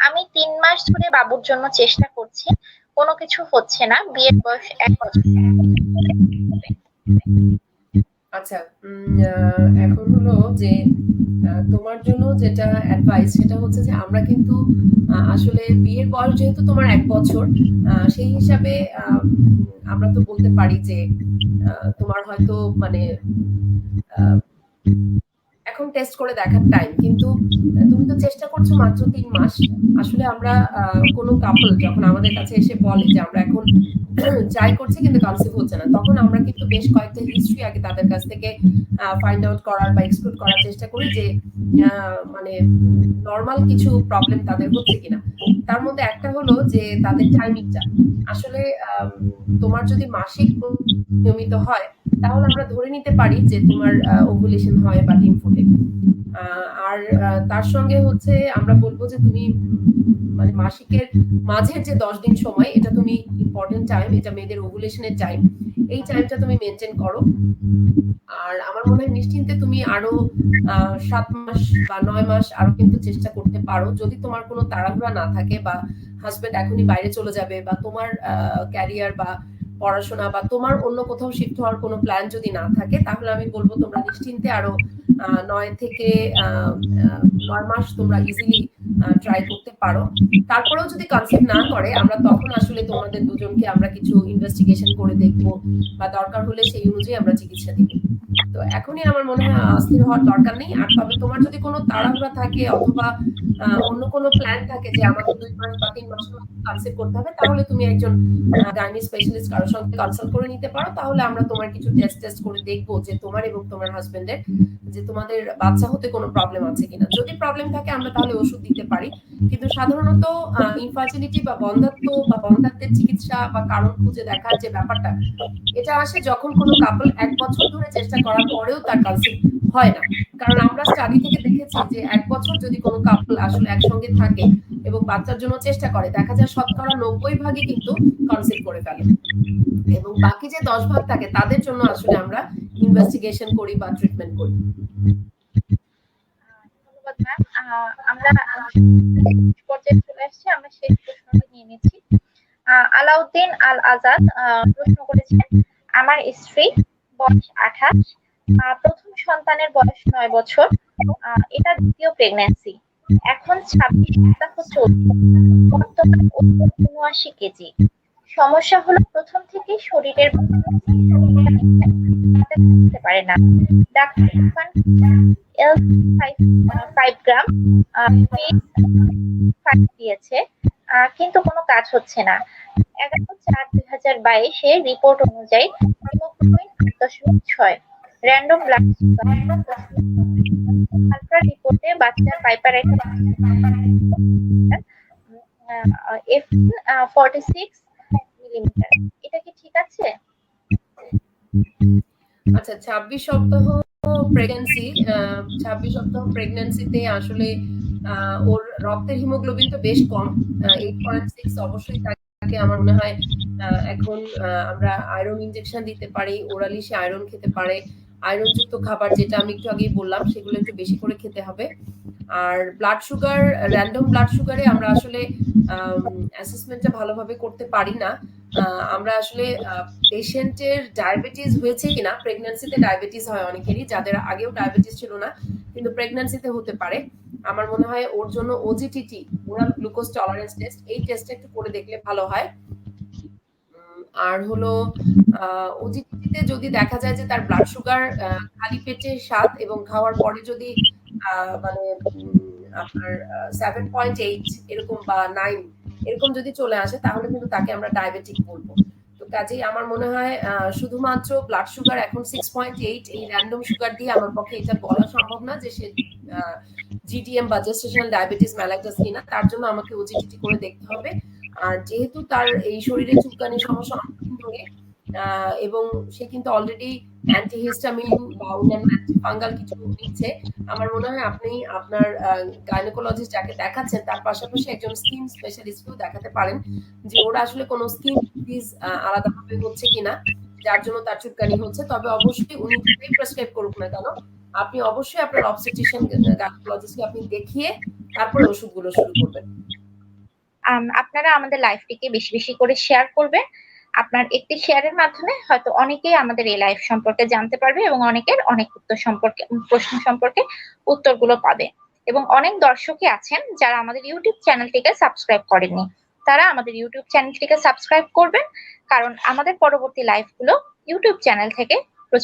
আমি ৩ মাস ধরে বাবুর জন্য চেষ্টা করছি, কোনো কিছু হচ্ছে না। বিয়ের বয়স ১ বছর। আচ্ছা, এখন হলো যে তোমার জন্য যেটা অ্যাডভাইস সেটা হচ্ছে যে আমরা কিন্তু আসলে বিয়ের বয়স যেহেতু তোমার ১ বছর, সেই হিসাবে আমরা তো বলতে পারি যে তোমার হয়তো মানে এখন টেস্ট করে দেখার টাইম। কিন্তু তুমি তো চেষ্টা করছো মাত্র ৩ মাস। আসলে আমরা কোনো কাপল যখন আমাদের কাছে এসে বলে যে আমরা এখন ট্রাই করছি কিন্তু কনসিভ হচ্ছে না, তখন আমরা কিন্তু বেশ কয়েকটা হিস্ট্রি আগে তাদের কাছ থেকে ফাইন্ড আউট করার বা এক্সক্লুড করার চেষ্টা করি যে মানে নরমাল কিছু প্রবলেম তাদের হচ্ছে কিনা। তার মধ্যে একটা হলো যে তাদের টাইমিংটা। আসলে তোমার যদি মাসিক নিয়মিত হয় তাহলে আমরা ধরে নিতে পারি যে তোমার ওভুলেশন হয় বা ডিম ফোটে। আর তার সঙ্গে হচ্ছে আমরা বলব যে তুমি মানে মাসিকের মাঝের যে ১০ দিন সময় এটা তুমি ইম্পর্টেন্ট টাইম, এটা মেয়েদের ওভুলেশনের টাইম। এই টাইমটা তুমি মেইনটেইন করো। আর আমার মনে হয় নিশ্চিন্তে তুমি আরো ৭ মাস বা ৯ মাস আরো কিন্তু চেষ্টা করতে পারো। যদি তোমার কোনো তাড়াহুড়া না থাকে বা হাসব্যান্ড এখনই বাইরে চলে যাবে বা তোমার ক্যারিয়ার বা পড়াশোনা বা তোমার অন্য কোথাও শিফট হওয়ার কোনো প্ল্যান যদি না থাকে, তাহলে আমি বলব তোমরা নিশ্চিন্তে আরো ৯ থেকে ৯ মাস তোমরা ইজিলি ট্রাই করতে পারো। তারপরেও যদি কনসিভ না করে আমরা তখন আসলে তোমাদের দুজনকে আমরা কিছু ইনভেস্টিগেশন করে দেখব বা দরকার হলে সেই অনুযায়ী আমরা চিকিৎসা দিব। তো এখনই আমার মনে হয় অস্থির হওয়ার দরকার নেই। আর তবে তোমার যদি কোনো তাড়াহুড়া থাকে অথবা অন্য কোনো প্ল্যান থাকে যে আমাকে ২ মাস বা ৩ মাসের মধ্যে কনসিভ করতে হবে, তাহলে তুমি একজন গাইনি স্পেশালিস্ট কারো সঙ্গে কনসাল্ট করে নিতে পারো। তাহলে আমরা তোমার কিছু টেস্ট করে দেখব যে তোমার এবং তোমার হাসব্যান্ডের যে তোমাদের বাচ্চা হতে কোনো প্রবলেম আছে কিনা। যদি প্রবলেম থাকে আমরা তাহলে ওষুধ দিতে পারি। কিন্তু সাধারণত ইনফার্টিলিটি বা বন্ধ্যাত্ব বা বন্ধ্যাত্বের চিকিৎসা বা কারণ খুঁজে দেখার যে ব্যাপারটা, এটা আসে যখন কোনো কাপল ১ বছর ধরে চেষ্টা করার পরেও তার কনসিভ হয় না। কারণ আমরা স্টাডি থেকে দেখেছি যে ১ বছর যদি কোনো কাপল আসলে একসঙ্গে থাকে এবং বাচ্চার জন্য চেষ্টা করে, দেখা যায় শতকরা ৯০ ভাগই কিন্তু কনসিভ করে ফেলে। এবং বাকি যে ১০ ভাগ থাকে তাদের জন্য আসলে আমরা ইনভেস্টিগেশন করি বা ট্রিটমেন্ট করি। ধন্যবাদ ম্যাম। আমরা পর্যায়ে চলে আসছি। আমরা শেষ প্রশ্নটা নিয়ে নিচ্ছি। আলাউদ্দিন আল আজাদ প্রশ্ন করেছেন, আমার স্ত্রী, বয়স ২৮, প্রথম সন্তানের বয়স ৯ বছর, এটা দ্বিতীয় প্রেগন্যান্সি, এখন ২৬ সপ্তাহ চলছে, বর্তমান ওজন ৭৯ কেজি। সমস্যা হলো প্রথম থেকেই শরীরের বুঝতে পারে না। ডাক্তার ইরফান এল 5 গ্রাম ফাইভ দিয়েছে, কিন্তু কোনো কাজ হচ্ছে না। ১১/৪/২০২২ এর রিপোর্ট অনুযায়ী haemoglobin ৮.৬, random blood sugar ultra রিপোর্টে বাচ্চার পাইপার এফ 46 মিলিমিটার। এটা কি ঠিক আছে? আচ্ছা, ২৬ সপ্তাহ প্রেগন্যান্সি, ২৬ সপ্তাহ প্রেগন্যান্সিতে আসলে ওর রক্তের হিমোগ্লোবিন তো বেশ কম, 8.6 অবশ্যই তাকে আমার মনে হয় এখন আমরা আয়রন ইনজেকশন দিতে পারি, ওরালি সে আয়রন খেতে পারে। আয়রনযুক্ত খাবার যেটা আমি একটু আগেই বললাম সেগুলো একটু বেশি করে খেতে হবে। আর ব্লাড সুগার, র‍্যান্ডম ব্লাড সুগারে আমরা আসলে অ্যাসেসমেন্টটা ভালোভাবে করতে পারি না। আমরা আসলে পেশেন্টের ডায়াবেটিস হয়েছে কিনা, প্রেগন্যান্সিতে ডায়াবেটিস হয় অনেকেরই, যাদের আগেও ডায়াবেটিস ছিল না কিন্তু প্রেগন্যান্সিতে হতে পারে। আমার মনে হয় ওর জন্য OGTT, oral glucose tolerance test, এই টেস্টটা একটু করে দেখলে ভালো হয়। আর হলো ওজিটিতে যদি দেখা যায় যে তার ব্লাড সুগার খালি পেটে ৭ এবং খাওয়ার পরে যদি মানে আপনার 7.8 এরকম বা 9 এরকম যদি চলে আসে তাহলে কিন্তু তাকে আমরা ডায়াবেটিক বলব। তো কাজেই আমার মনে হয় শুধুমাত্র ব্লাড সুগার এখন 6.8 এই র‍্যান্ডম সুগার দিয়ে আমার পক্ষে এটা বলা সম্ভব না যে সে জিডিএম বা জেস্টেশনাল ডায়াবেটিস মেলাইটাস কিনা। তার জন্য আমাকে ওজিটিটি করে দেখতে হবে। আর যেহেতু তার এই শরীরে চুলকানির সমস্যা অনেকদিন ধরে এবং সে কিন্তু অলরেডি অ্যান্টিহিস্টামিন বা অন্যান্য অ্যান্টিফাঙ্গাল কিছু নিচ্ছে, আমার মনে হয় আপনি আপনার গাইনোকোলজিস্ট যাকে দেখাচ্ছেন তার পাশাপাশি একজন স্কিন স্পেশালিস্টকেও দেখাতে পারেন যে ওরা আসলে কোনো স্কিন ডিজিজ আলাদাভাবে হচ্ছে কিনা যার জন্য তার চুলকানি হচ্ছে। তবে অবশ্যই উনি যেটাই প্রেসক্রাইব করুক না কেন, আপনি অবশ্যই আপনার অবস্টেট্রিশিয়ান গাইনোকোলজিস্টকে আপনি দেখিয়ে তারপরে ওষুধগুলো শুরু করবেন। আপনারা আমাদের লাইভটিকে বেশি বেশি করে শেয়ার করবেন। আপনার একটি শেয়ারের মাধ্যমে হয়তো অনেকেই আমাদের এই লাইভ সম্পর্কে জানতে পারবে এবং অনেকের অনেক প্রশ্ন সম্পর্কে উত্তরগুলো পাবে। এবং অনেক দর্শকই আছেন যারা আমাদের ইউটিউব চ্যানেলটিকে সাবস্ক্রাইব করেননি, তারা আমাদের ইউটিউব চ্যানেলটিকে সাবস্ক্রাইব করবেন, কারণ আমাদের পরবর্তী লাইভগুলো ইউটিউব চ্যানেল থেকে